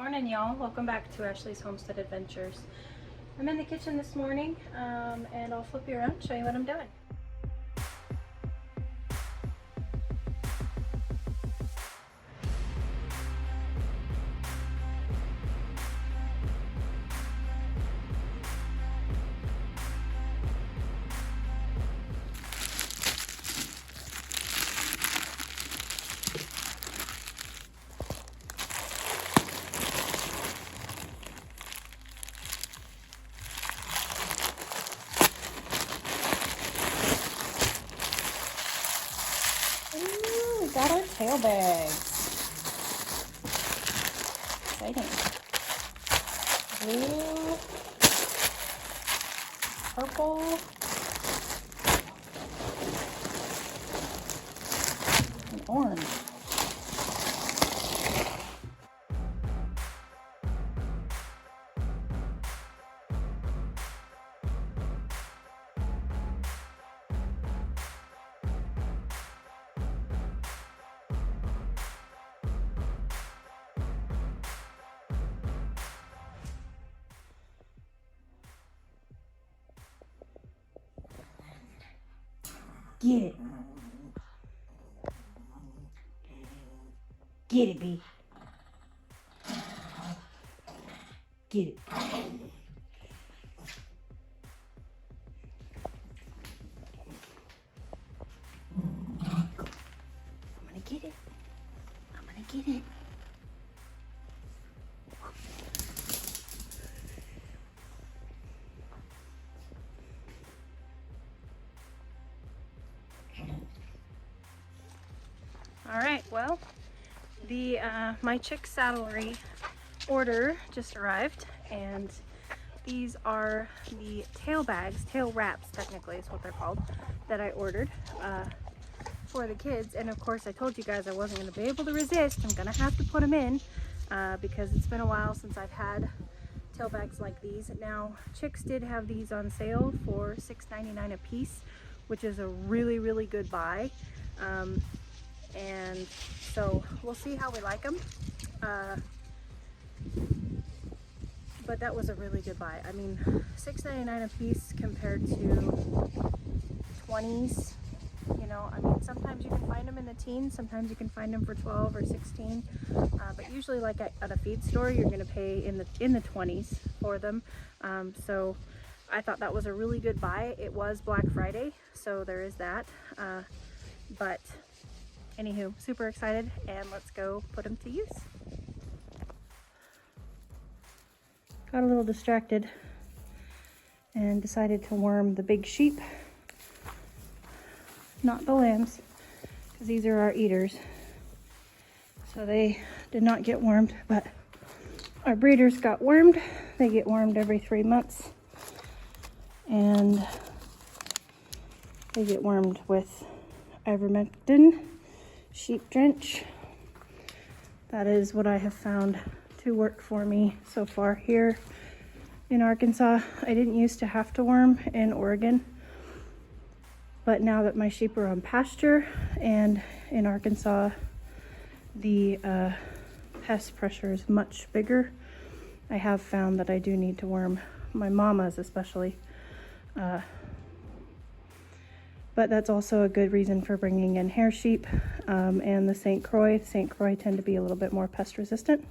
Morning, y'all. Welcome back to Ashley's Homestead Adventures. I'm in the kitchen this morning, and I'll flip you around and show you what I'm doing. Ooh, we got our tail bags. Exciting. Blue, purple, and orange. Get it. Get it, B. Get it. I'm gonna get it. I'm gonna get it. All right, well, the my chick saddlery order just arrived, and these are the tail bags, tail wraps technically is what they're called, that I ordered for the kids. And of course I told you guys I wasn't going to be able to resist. I'm gonna have to put them in because it's been a while since I've had tail bags like these. Now, Chicks did have these on sale for $6.99 a piece, which is a really good buy. And so we'll see how we like them, but that was a really good buy. I mean, $6.99 a piece compared to 20s, you know. I mean, sometimes you can find them in the teens, sometimes you can find them for 12 or 16, but usually like at a feed store you're going to pay in the 20s for them. So I thought that was a really good buy. It was Black Friday, so there is that, but anywho, super excited, and let's go put them to use. Got a little distracted and decided to worm the big sheep, not the lambs, because these are our eaters. So they did not get wormed, but our breeders got wormed. They get wormed every 3 months, and they get wormed with ivermectin sheep drench. That is what I have found to work for me so far here in Arkansas. I didn't used to have to worm in Oregon, but now that my sheep are on pasture and in Arkansas the pest pressure is much bigger, I have found that I do need to worm my mamas especially. But that's also a good reason for bringing in hair sheep and the St. Croix. St. Croix tend to be a little bit more pest resistant.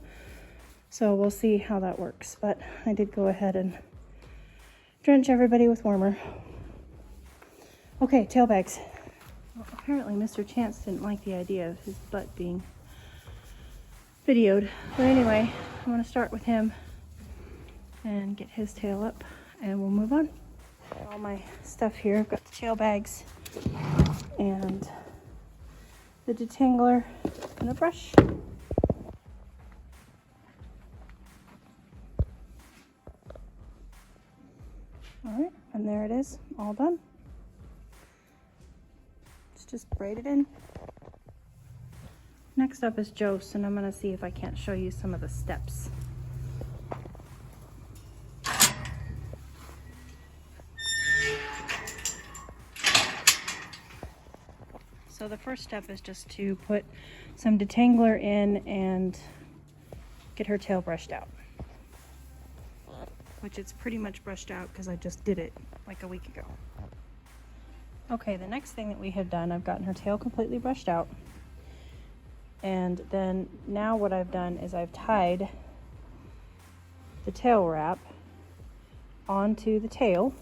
So we'll see how that works. But I did go ahead and drench everybody with warmer. Okay, tail bags. Well, apparently Mr. Chance didn't like the idea of his butt being videoed. But anyway, I'm going to start with him and get his tail up, and we'll move on. All my stuff here. I've got the tail bags and the detangler and a brush. All right, and there it is, all done. Let's just braid it in. Next up is Jose, and I'm gonna see if I can't show you some of the steps. So the first step is just to put some detangler in and get her tail brushed out. Which it's pretty much brushed out because I just did it like a week ago. Okay, the next thing that we have done, I've gotten her tail completely brushed out. And then now what I've done is I've tied the tail wrap onto the tail,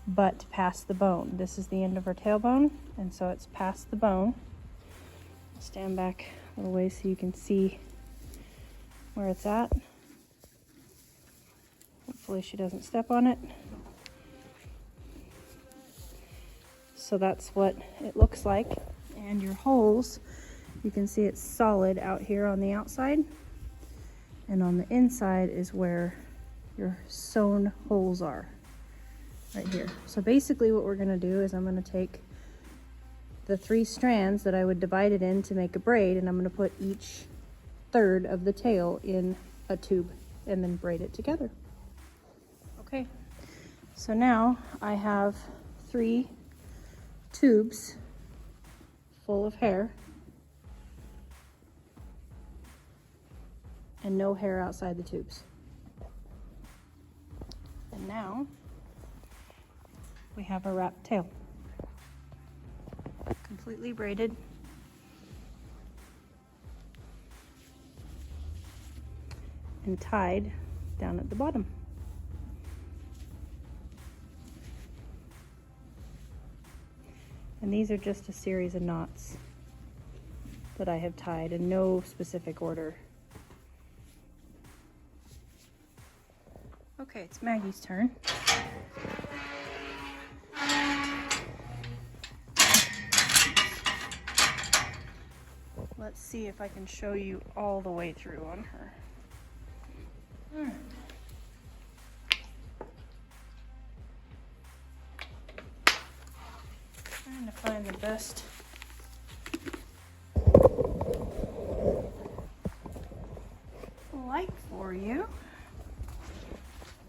but past the bone. This is the end of her tailbone, and so it's past the bone. I'll stand back a little ways so you can see where it's at. Hopefully she doesn't step on it. So that's what it looks like. And your holes, you can see it's solid out here on the outside. And on the inside is where your sewn holes are, right here. So basically what we're gonna do is I'm gonna take the 3 strands that I would divide it in to make a braid, and I'm gonna put each third of the tail in a tube and then braid it together. Okay, so now I have 3 tubes full of hair and no hair outside the tubes. And now we have a wrapped tail, completely braided. And tied down at the bottom. And these are just a series of knots that I have tied in no specific order. Okay, it's Maggie's turn. Let's see if I can show you all the way through on her. Trying to find the best light for you.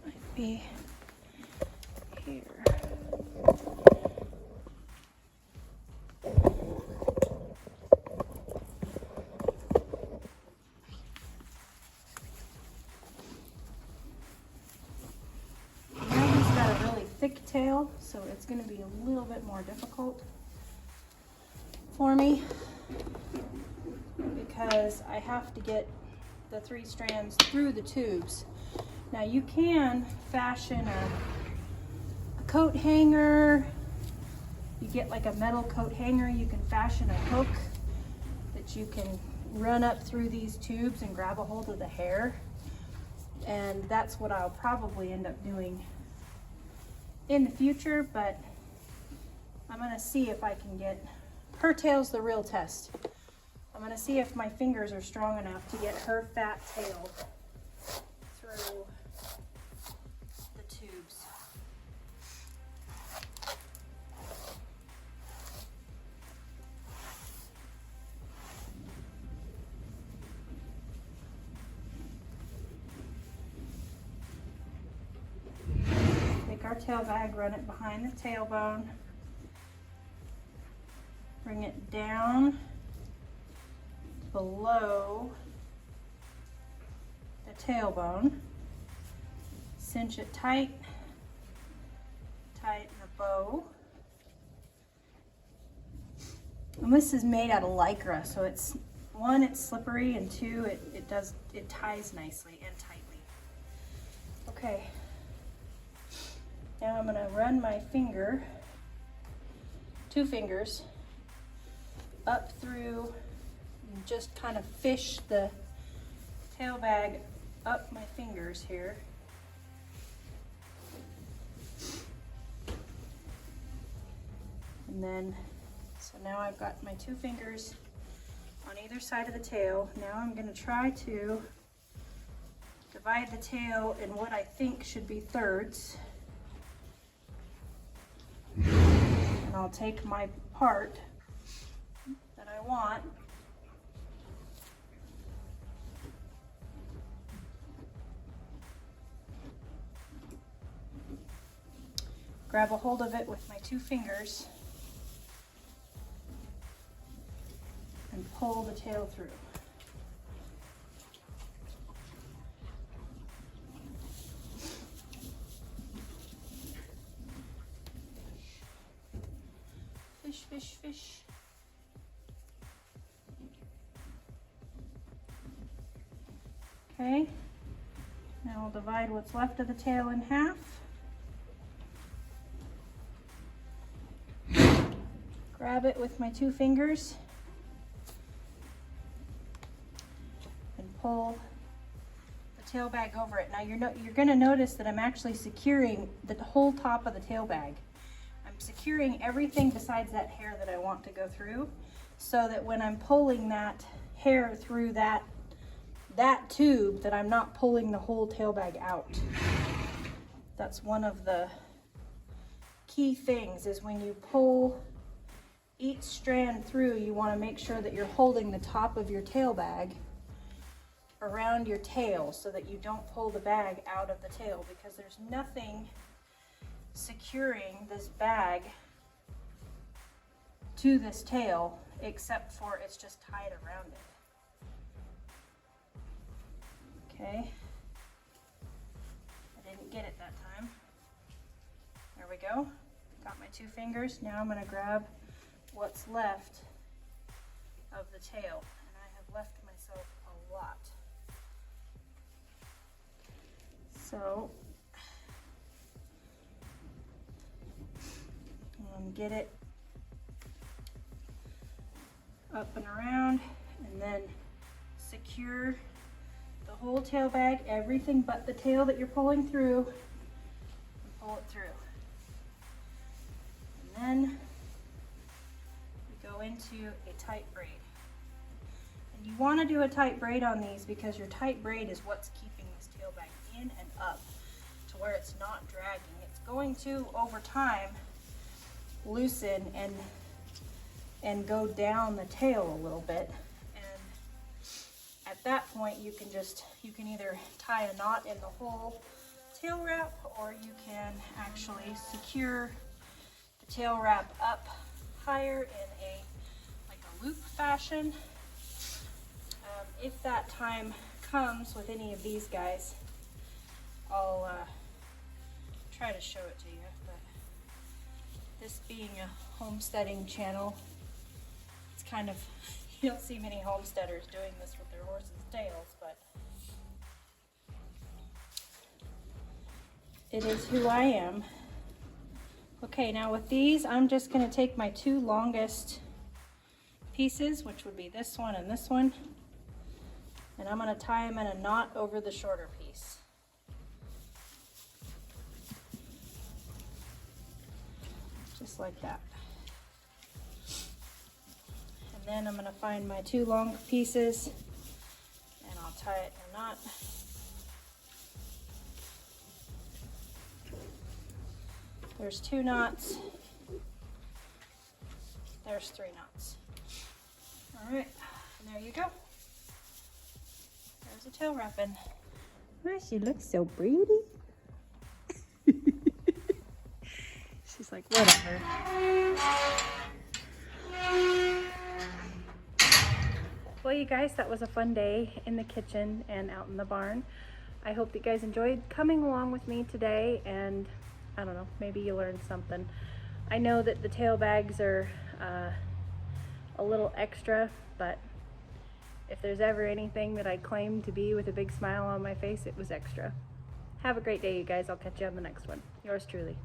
Might be here. Maggie's got a really thick tail, so it's going to be a little bit more difficult for me because I have to get the 3 strands through the tubes. Now you can fashion a coat hanger. You get like a metal coat hanger, you can fashion a hook that you can run up through these tubes and grab a hold of the hair. And that's what I'll probably end up doing in the future, but I'm gonna see if I can get, her tail's the real test. I'm gonna see if my fingers are strong enough to get her fat tail through the tubes. Take our tail bag, run it behind the tailbone, bring it down below the tailbone, cinch it tight, tighten the bow. And this is made out of Lycra, so it's, 1, it's slippery, and 2, it ties nicely and tightly. Okay, now I'm gonna run my finger, 2 fingers, up through, and just kind of fish the tail bag up my fingers here. And then, so now I've got my 2 fingers on either side of the tail. Now I'm going to try to divide the tail in what I think should be thirds. And I'll take my part that I want, grab a hold of it with my 2 fingers and pull the tail through. Fish, fish, fish. Okay, now I'll divide what's left of the tail in half. Grab it with my 2 fingers and pull the tail bag over it. Now you're going to notice that I'm actually securing the whole top of the tail bag. I'm securing everything besides that hair that I want to go through, so that when I'm pulling that hair through that tube, that I'm not pulling the whole tail bag out. That's one of the key things, is when you pull each strand through, you want to make sure that you're holding the top of your tail bag around your tail so that you don't pull the bag out of the tail, because there's nothing securing this bag to this tail except for it's just tied around it. Okay, I didn't get it that time. There we go. Got my 2 fingers. Now I'm going to grab what's left of the tail, and I have left myself a lot. So get it up and around, and then secure the whole tail bag, everything but the tail that you're pulling through, and pull it through. And then we go into a tight braid. And you want to do a tight braid on these because your tight braid is what's keeping this tail bag in and up to where it's not dragging. It's going to, over time, loosen and go down the tail a little bit. At that point, you can either tie a knot in the whole tail wrap, or you can actually secure the tail wrap up higher in like a loop fashion. If that time comes with any of these guys, I'll try to show it to you. But this being a homesteading channel, it's kind of, you don't see many homesteaders doing this with their horses' tails, but it is who I am. Okay, now with these, I'm just going to take my 2 longest pieces, which would be this one and this one, and I'm going to tie them in a knot over the shorter piece. Just like that. Then I'm going to find my 2 long pieces, and I'll tie it in a knot. There's 2 knots. There's 3 knots. All right, and there you go. There's a tail wrapping. Oh, she looks so pretty. She's like, whatever. Well, you guys, that was a fun day in the kitchen and out in the barn. I hope that you guys enjoyed coming along with me today, and I don't know, maybe you learned something. I know that the tail bags are a little extra, but if there's ever anything that I claim to be with a big smile on my face, it was extra. Have a great day, you guys. I'll catch you on the next one. Yours truly.